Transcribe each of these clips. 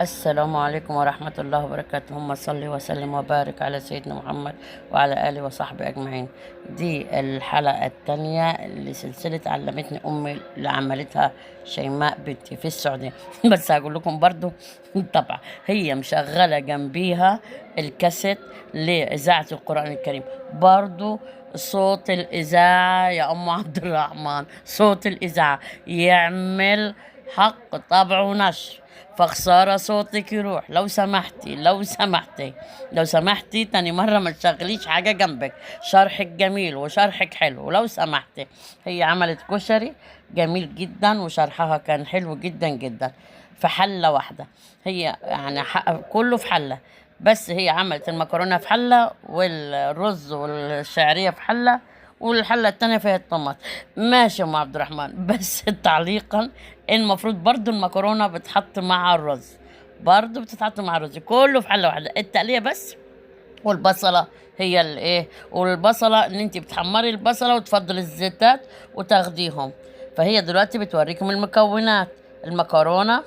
السلام عليكم ورحمة الله وبركاته. اللهم صل وسلم وبارك على سيدنا محمد وعلى آله وصحبه أجمعين. دي الحلقة التانية لسلسلة علمتني أمي اللي عملتها شيماء بنتي في السعودية. بس هقول لكم برضو طبعا هي مشغلة جنبيها الكاسيت لإذاعة القرآن الكريم. برضو صوت الإذاعة يا أم عبد الرحمن، صوت الإذاعة يعمل حق طبع ونشر. فخسارة صوتك يروح. لو سمحتي لو سمحتي تاني مرة ما تشغليش حاجة جنبك. شرحك جميل وشرحك حلو لو سمحتي. هي عملت كشري جميل جدا وشرحها كان حلو جدا جدا في حلة واحدة. هي يعني كله في حلة، بس هي عملت المكرونة في حلة والرز والشعرية في حلة والحلة التانية فيها الطماط. ماشي يا ام عبد الرحمن، بس تعليقا المفروض برضو المكرونة بتحط مع الرز، برضو بتتحط مع الرز كله في حلة واحدة. التقلية بس والبصلة هي الايه، والبصلة ان انت بتحمري البصلة وتفضل الزيتات وتاخديهم. فهي دلوقتي بتوريكم المكونات: المكرونة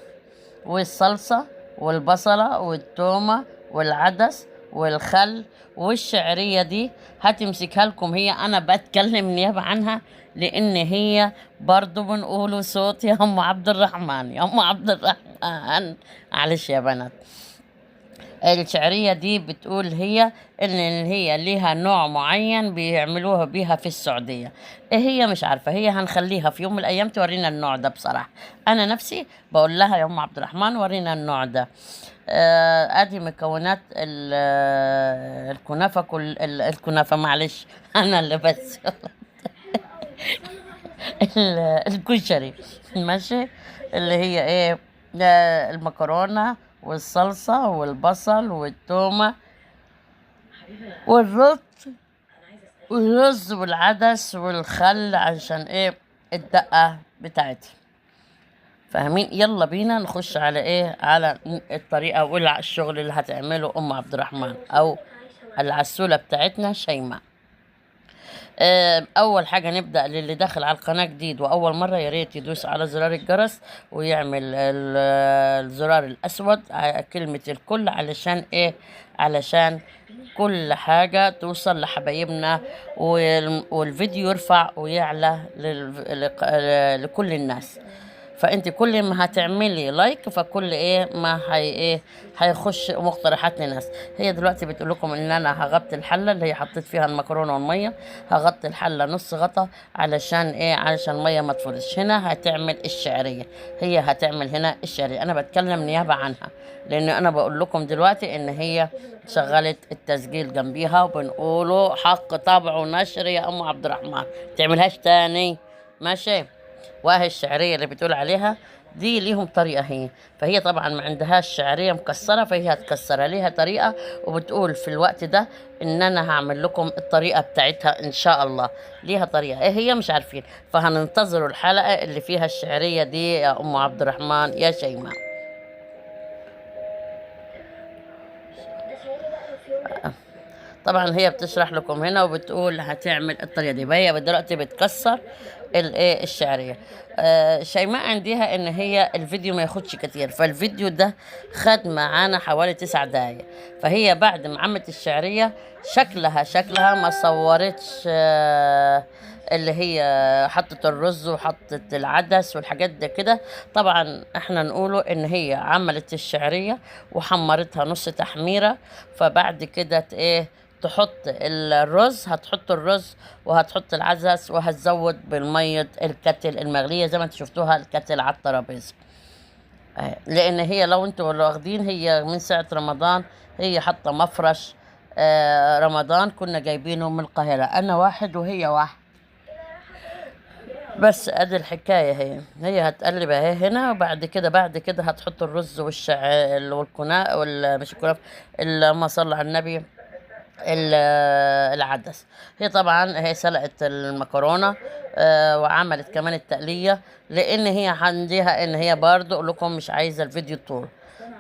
والصلصة والبصلة والتومة والعدس والخل والشعرية. دي هتمسكها لكم هي، أنا بتكلم نيابة عنها لأن هي برضو بنقولوا صوت يا أم عبد الرحمن، يا أم عبد الرحمن. معلش يا بنات. الشعرية دي بتقول هي إن هي ليها نوع معين بيعملوها بيها في السعودية. إيه هي مش عارفة، هي هنخليها في يوم من الأيام تورينا النوع ده. بصراحة أنا نفسي بقول لها يا أم عبد الرحمن ورينا النوع ده. ادي مكونات الكنافة. الكنافة معلش أنا اللي بس الكشري ماشي. اللي هي ايه، المكرونة والصلصة والبصل والتومة والرز والعدس والخل عشان ايه، الدقة بتاعتها. فاهمين؟ يلا بينا نخش على ايه، على الطريقة والشغل اللي هتعمله ام عبد الرحمن او العسولة بتاعتنا شيماء. اول حاجه نبدا، للي داخل على القناه جديد واول مره يا ريت يدوس على زرار الجرس ويعمل الزرار الاسود على كلمه الكل، علشان ايه، علشان كل حاجه توصل لحبايبنا والفيديو يرفع ويعلى لكل الناس. فانت كل ما هتعملي لايك فكل ايه ما هي ايه هيخش مقترحات للناس. هي دلوقتي بتقول لكم ان انا هغطي الحله اللي هي حطيت فيها المكرونه والميه، هغطي الحله نص غطا علشان ايه، علشان الميه ما تفرش. هنا هتعمل الشعريه، هي هتعمل هنا الشعريه. انا بتكلم نيابه عنها لان انا بقول لكم دلوقتي ان هي شغلت التسجيل جنبيها وبنقوله حق طبع ونشر يا ام عبد الرحمن، تعملهاش تاني ماشي. واهي الشعرية اللي بتقول عليها دي ليهم طريقة هي، فهي طبعا ما عندهاش شعرية مكسرة فهي هتكسرها، ليها طريقة وبتقول في الوقت ده ان انا هعمل لكم الطريقة بتاعتها ان شاء الله. ليها طريقة ايه هي مش عارفين، فهننتظروا الحلقة اللي فيها الشعرية دي يا ام عبد الرحمن يا شيماء. طبعا هي بتشرح لكم هنا وبتقول هتعمل الطريقه دي. فهي دلوقتي بتكسر الايه الشعريه. شيماء عندها ان هي الفيديو ما ياخدش كتير، فالفيديو ده خد معانا حوالي 9 دقايق. فهي بعد ما عملت الشعريه شكلها ما صورتش اللي هي حطت الرز وحطت العدس والحاجات دي كده. طبعا احنا نقوله ان هي عملت الشعريه وحمرتها نص تحميره. فبعد كده ايه، تحط الرز، هتحط الرز وهتحط العدس وهتزود بالمية الكتل المغلية زي ما انتوا شفتوها الكتل على الترابيزة. لان هي لو انتوا واخدين هي من ساعة رمضان هي حاطة مفرش. رمضان كنا جايبينه من القاهرة، انا واحد وهي واحد. بس ادي الحكاية. هي هتقلب اهي هنا، وبعد كده هتحط الرز والكنافة مش الكنافة، اللهم صل على النبي، العدس. هي طبعا هي سلقت المكرونه وعملت كمان التقليه، لان هي عندها ان هي برضو اقول لكم مش عايزه الفيديو طول.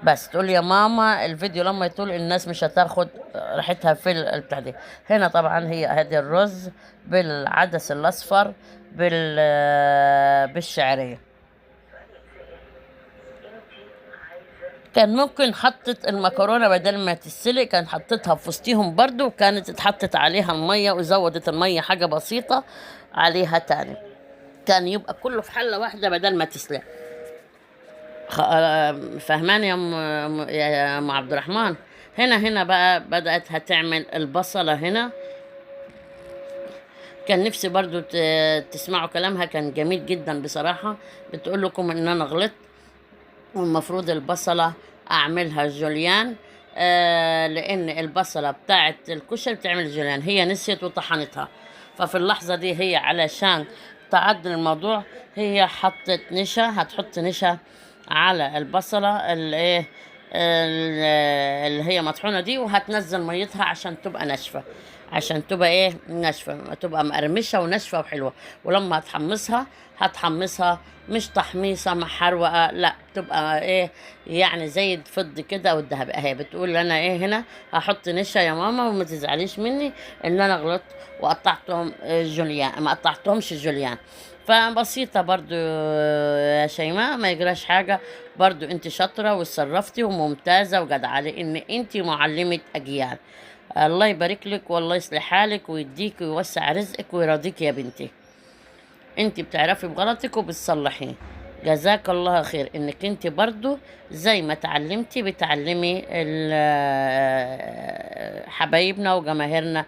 بس تقول يا ماما الفيديو لما يطول الناس مش هتاخد راحتها في البتاع دي. هنا طبعا هي هذه الرز بالعدس الاصفر بالشعريه. كان ممكن حطت المكرونة بدل ما تتسلق كان حطيتها في وسطيهم برضو، وكانت اتحطت عليها المية وزودت المية حاجة بسيطة عليها تاني، كان يبقى كله في حلة واحدة بدل ما تسلق. فهمان يا يا ام عبد الرحمن. هنا بقى بدأت هتعمل البصلة هنا. كان نفسي برضو تسمعوا كلامها، كان جميل جدا بصراحة. بتقول لكم ان انا غلطت، والمفروض البصلة اعملها جوليان، لان البصلة بتاعت الكشري بتعمل جوليان، هي نسيت وطحنتها. ففي اللحظة دي هي علشان تعدل الموضوع هي حطت نشا، هتحط نشا على البصلة اللي هي مطحونة دي، وهتنزل ميتها عشان تبقى ناشفة، عشان تبقى ناشفة، تبقى مقرمشة وناشفة وحلوة. ولما هتحمصها مش تحميصة محروقة، لا تبقى يعني زي الفض كده والذهب. اهي بتقول انا هنا هحط نشا يا ماما، وما تزعليش مني ان انا غلطت وقطعتهم جوليان، ما قطعتهمش جوليان. فبسيطة برضو يا شيماء، ما يجراش حاجة. برضو انت شاطرة وتصرفتي وممتازة وجدعة، لان انت معلمة اجيال. الله يبارك لك والله يصلح حالك ويديك ويوسع رزقك ويرضيك يا بنتي. انت بتعرفي بغلطك وبتصلحيه. جزاك الله خير انك انت برضو زي ما تعلمتي بتعلمي حبايبنا وجماهيرنا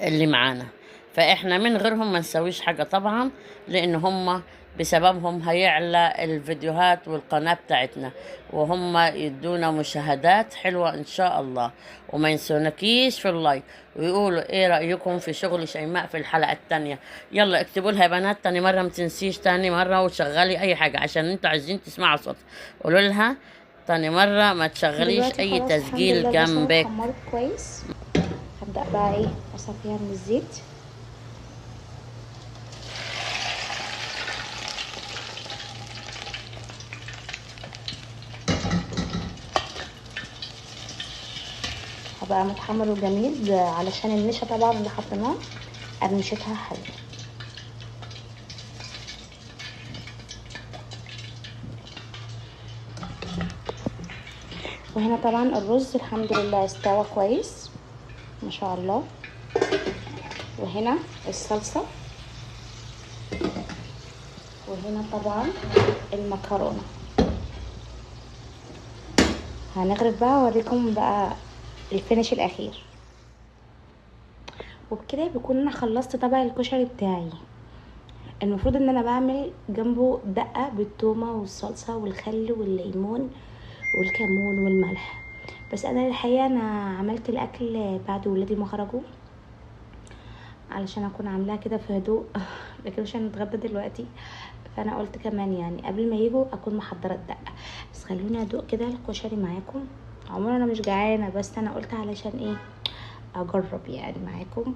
اللي معانا. فاحنا من غيرهم ما نسويش حاجة طبعا، لان هم بسببهم هيعلى الفيديوهات والقناة بتاعتنا، وهم يدونا مشاهدات حلوة ان شاء الله. وما ينسونكيش في اللايك، ويقولوا ايه رأيكم في شغل شيماء في الحلقة التانية. يلا اكتبوا لها يا بنات تاني مرة، ما تنسيش تاني مرة، وشغلي اي حاجة عشان انتوا عايزين تسمعوا صوت. قولوا لها تاني مرة ما تشغليش دلوقتي اي خلاص الحمد تسجيل لله البصلة جنبك. اتحمرت كويس. هبدأ بقى اصفيها من الزيت. هبقى متحمر وجميل علشان النشا طبعا اللي حطيناه قرمشتها حلو. وهنا طبعا الرز الحمد لله استوى كويس ما شاء الله. وهنا الصلصة، وهنا طبعا المكرونة. هنغرف بقى واوريكم بقى الفينش الاخير. وبكده بيكون انا خلصت طبق الكشري بتاعي. المفروض ان انا بعمل جنبه دقة بالثومة والصلصة والخل والليمون والكمون والملح، بس انا الحقيقة انا عملت الاكل بعد ولادي ما خرجوا علشان اكون عاملاها كده في هدوء لكن مش هنتغدى دلوقتي، فانا قلت كمان يعني قبل ما يجوا اكون محضره الدقه. بس خلوني ادوق كده الكشري معاكم. عموما انا مش جعانه، بس انا قلت علشان اجرب يعني معاكم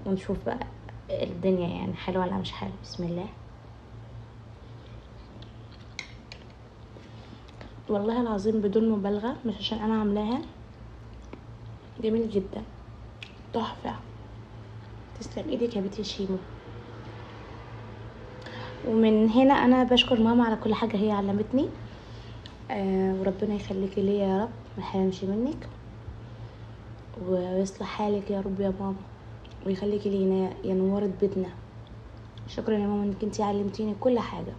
ونشوف بقى الدنيا يعني حلوه ولا مش حلوه. بسم الله. والله العظيم بدون مبالغه، مش عشان انا عاملاها، جميل جدا تحفه. تسلم ايدك يا بنتي شيمو. ومن هنا انا بشكر ماما على كل حاجه هي علمتني، وربنا يخليكي ليا يا رب، ما حرمش منك ويصلح حالك يا رب يا ماما، ويخليكي لينا يا نورة بيتنا. شكرا يا ماما انك انتي علمتيني كل حاجه.